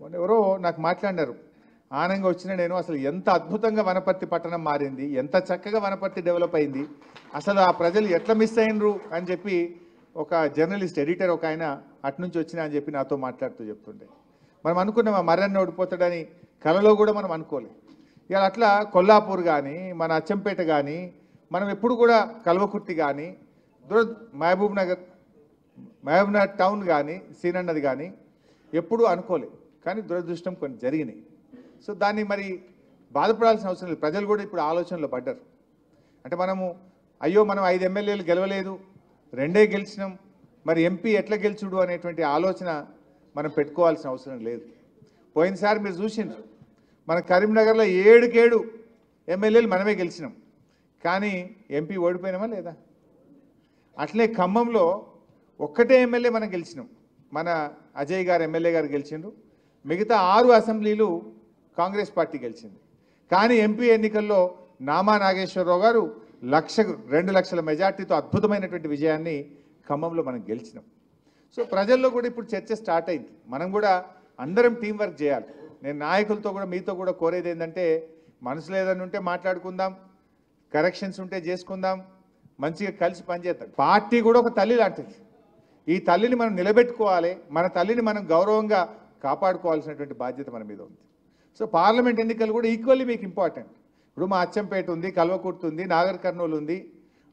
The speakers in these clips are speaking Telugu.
మొన్న ఎవరో నాకు మాట్లాడినారు, ఆనందంగా వచ్చిన నేను అసలు ఎంత అద్భుతంగా వనపర్తి పట్టణం మారింది, ఎంత చక్కగా వనపర్తి డెవలప్ అయింది, అసలు ఆ ప్రజలు ఎట్లా మిస్ అయినరు అని చెప్పి ఒక జర్నలిస్ట్ ఎడిటర్ ఒక ఆయన అట్నుంచి వచ్చినా అని చెప్పి నాతో మాట్లాడుతూ చెప్తుండే. మనం అనుకున్నాం ఆ మర్రన్న ఓడిపోతాడని, కలలో కూడా మనం అనుకోలేదు. ఇవాళ అట్లా కొల్లాపూర్ కానీ, మన అచ్చంపేట కానీ, మనం ఎప్పుడు కూడా కల్వకుర్తి కానీ, మహబూబ్ నగర్ టౌన్ కానీ, సీనన్నది కానీ ఎప్పుడూ అనుకోలేదు. కానీ దురదృష్టం కొన్ని జరిగినాయి. సో దాన్ని మరి బాధపడాల్సిన అవసరం లేదు. ప్రజలు కూడా ఇప్పుడు ఆలోచనలో పడ్డారు. అంటే మనము అయ్యో మనం 5 ఎమ్మెల్యేలు గెలవలేదు, 2 గెలిచినాం, మరి ఎంపీ ఎట్లా గెలుచుడు అనేటువంటి ఆలోచన మనం పెట్టుకోవాల్సిన అవసరం లేదు. పోయినసారి మీరు చూసిండ్రు, మన కరీంనగర్లో 7 ఎమ్మెల్యేలు మనమే గెలిచినాం, కానీ ఎంపీ ఓడిపోయినామా లేదా? అట్లే ఖమ్మంలో ఒక్కటే ఎమ్మెల్యే మనం గెలిచినాం, మన అజయ్ గారు ఎమ్మెల్యే గారు గెలిచిండ్రు. మిగతా 6 అసెంబ్లీలు కాంగ్రెస్ పార్టీ గెలిచింది. కానీ ఎంపీ ఎన్నికల్లో నామా నాగేశ్వరరావు గారు 2 లక్షల మెజార్టీతో అద్భుతమైనటువంటి విజయాన్ని ఖమ్మంలో మనం గెలిచినాం. సో ప్రజల్లో కూడా ఇప్పుడు చర్చ స్టార్ట్ అయింది. మనం కూడా అందరం టీం వర్క్ చేయాలి. నేను నాయకులతో కూడా మీతో కూడా కోరేది ఏంటంటే, మనసులో ఏదైనా ఉంటే మాట్లాడుకుందాం, కరెక్షన్స్ ఉంటే చేసుకుందాం, మంచిగా కలిసి పనిచేద్దాం. పార్టీ కూడా ఒక తల్లి లాంటిది. ఈ తల్లిని మనం నిలబెట్టుకోవాలి, మన తల్లిని మనం గౌరవంగా కాపాడుకోవాల్సినటువంటి బాధ్యత మన మీద ఉంది. సో పార్లమెంట్ ఎన్నికలు కూడా ఈక్వల్లీ మీకు ఇంపార్టెంట్. ఇప్పుడు మా అచ్చంపేట ఉంది, కల్వకుర్తి ఉంది, నాగర్ కర్నూలు ఉంది.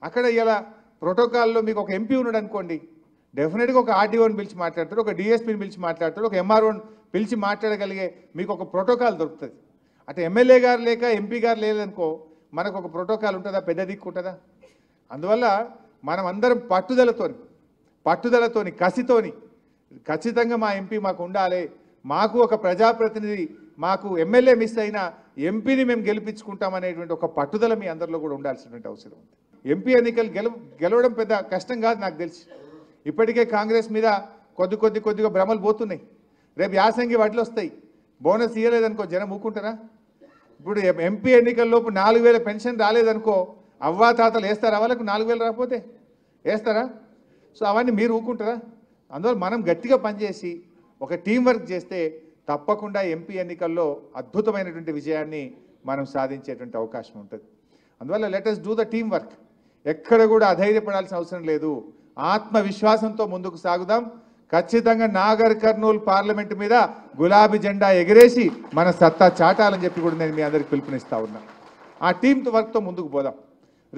అక్కడ ఇలా ప్రోటోకాల్లో మీకు ఒక ఎంపీ ఉన్నాడు అనుకోండి, డెఫినెట్గా ఒక ఆర్డీఓని పిలిచి మాట్లాడతాడు, ఒక డిఎస్పీని పిలిచి మాట్లాడతాడు, ఒక ఎంఆర్ఓని పిలిచి మాట్లాడగలిగే మీకు ఒక ప్రోటోకాల్ దొరుకుతుంది. అటు ఎమ్మెల్యే గారు లేక ఎంపీ గారు లేదనుకో, మనకు ఒక ప్రోటోకాల్ ఉంటుందా? పెద్ద దిక్కు ఉంటుందా? అందువల్ల మనం అందరం పట్టుదలతోని కసితోని ఖచ్చితంగా మా ఎంపీ మాకు ఉండాలి, మాకు ఒక ప్రజాప్రతినిధి, మాకు ఎమ్మెల్యే మిస్ అయినా ఎంపీని మేము గెలిపించుకుంటామనేటువంటి ఒక పట్టుదల మీ అందరిలో కూడా ఉండాల్సినటువంటి అవసరం ఉంది. ఎంపీ ఎన్నికలు గెలవడం పెద్ద కష్టం కాదు నాకు తెలిసి. ఇప్పటికే కాంగ్రెస్ మీద కొద్దిగా భ్రమలు పోతున్నాయి. రేపు యాసంగి వడ్లు వస్తాయి, బోనస్ ఇవ్వలేదనుకో జనం ఊకుంటారా? ఇప్పుడు ఎంపీ ఎన్నికల్లోపు 4000 పెన్షన్ రాలేదనుకో, అవ్వా తాతలు వేస్తారా? వాళ్ళకు 4000 రాకపోతే వేస్తారా? సో అవన్నీ మీరు ఊకుంటారా? అందువల్ల మనం గట్టిగా పనిచేసి ఒక టీం వర్క్ చేస్తే తప్పకుండా ఎంపీ ఎన్నికల్లో అద్భుతమైనటువంటి విజయాన్ని మనం సాధించేటువంటి అవకాశం ఉంటుంది. అందువల్ల let us do the team work. ఎక్కడ కూడా అధైర్యపడాల్సిన అవసరం లేదు. ఆత్మవిశ్వాసంతో ముందుకు సాగుదాం. ఖచ్చితంగా నాగర్ కర్నూలు పార్లమెంటు మీద గులాబీ జెండా ఎగిరేసి మన సత్తా చాటాలని చెప్పి కూడా నేను మీ అందరికి పిలుపునిస్తా ఉన్నా. ఆ టీం వర్క్తో ముందుకు పోదాం.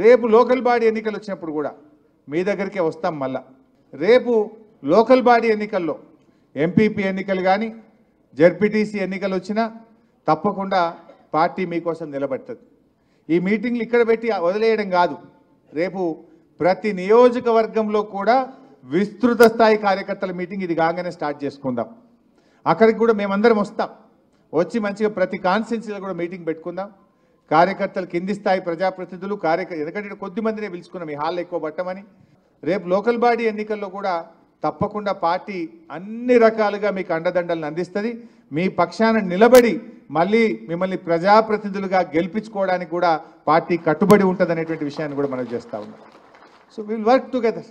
రేపు లోకల్ బాడీ ఎన్నికలు వచ్చినప్పుడు కూడా మీ దగ్గరికే వస్తాం. మళ్ళా రేపు లోకల్ బాడీ ఎన్నికల్లో ఎంపీపీ ఎన్నికలు కానీ జెడ్పీటీసీ ఎన్నికలు వచ్చినా తప్పకుండా పార్టీ మీకోసం నిలబడుతుంది. ఈ మీటింగ్లు ఇక్కడ పెట్టి వదిలేయడం కాదు, రేపు ప్రతి నియోజకవర్గంలో కూడా విస్తృత స్థాయి కార్యకర్తల మీటింగ్ ఇది కాగానే స్టార్ట్ చేసుకుందాం. అక్కడికి కూడా మేమందరం వస్తాం. వచ్చి మంచిగా ప్రతి కాన్స్టిట్యున్సీలో కూడా మీటింగ్ పెట్టుకుందాం. కార్యకర్తలు, కింది స్థాయి ప్రజాప్రతినిధులు, ఎందుకంటే కొద్ది మందినే పిలుచుకున్నాం ఈ హాల్లో ఎక్కువ పట్టమని. రేపు లోకల్ బాడీ ఎన్నికల్లో కూడా తప్పకుండా పార్టీ అన్ని రకాలుగా మీకు అండదండలను అందిస్తుంది. మీ పక్షాన నిలబడి మళ్ళీ మిమ్మల్ని ప్రజాప్రతినిధులుగా గెలిపించుకోవడానికి కూడా పార్టీ కట్టుబడి ఉంటుంది అనేటువంటి విషయాన్ని కూడా మనం చేస్తూ ఉన్నాం. So will work together.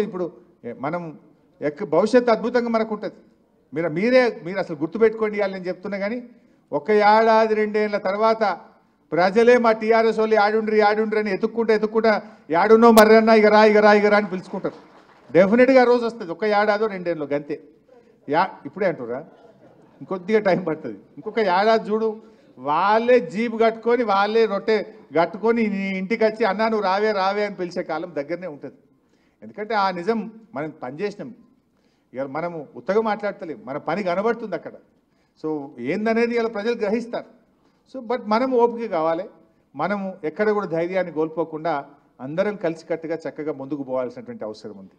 ఇప్పుడు మనం భవిష్యత్తు అద్భుతంగా మనకు ఉంటుంది. మీరు అసలు గుర్తుపెట్టుకోండి ఇవ్వాలి నేను చెప్తున్నా. కానీ 1 ఏడాది 2 ఏళ్ళ తర్వాత ప్రజలే మా టీఆర్ఎస్ వాళ్ళు యాడుండ్రి అని ఎత్తుక్కుంటా యాడున్నో మర్రన్న ఇక రా అని పిలుచుకుంటారు. డెఫినెట్గా రోజు వస్తుంది. 1 ఏడాదో 2 ఏళ్ళు గంతే. ఇప్పుడే అంటురా, ఇంకొద్దిగా టైం పడుతుంది. ఇంకొక ఏడాది చూడు, వాళ్ళే జీప్ కట్టుకొని వాళ్ళే రొట్టె కట్టుకొని నీ ఇంటికి వచ్చి అన్నా నువ్వు రావే అని పిలిచే కాలం దగ్గరనే ఉంటుంది. ఎందుకంటే ఆ నిజం మనం పనిచేసినాం. ఇక మనము ఉత్తగా మాట్లాడతలేం, మన పని కనబడుతుంది అక్కడ. సో ఏందనేది ఇలా ప్రజలు గ్రహిస్తారు. సో బట్ మనము ఓపిక కావాలి. మనము ఎక్కడ కూడా ధైర్యాన్ని కోల్పోకుండా అందరం కలిసికట్టుగా చక్కగా ముందుకు పోవాల్సినటువంటి అవసరం ఉంది.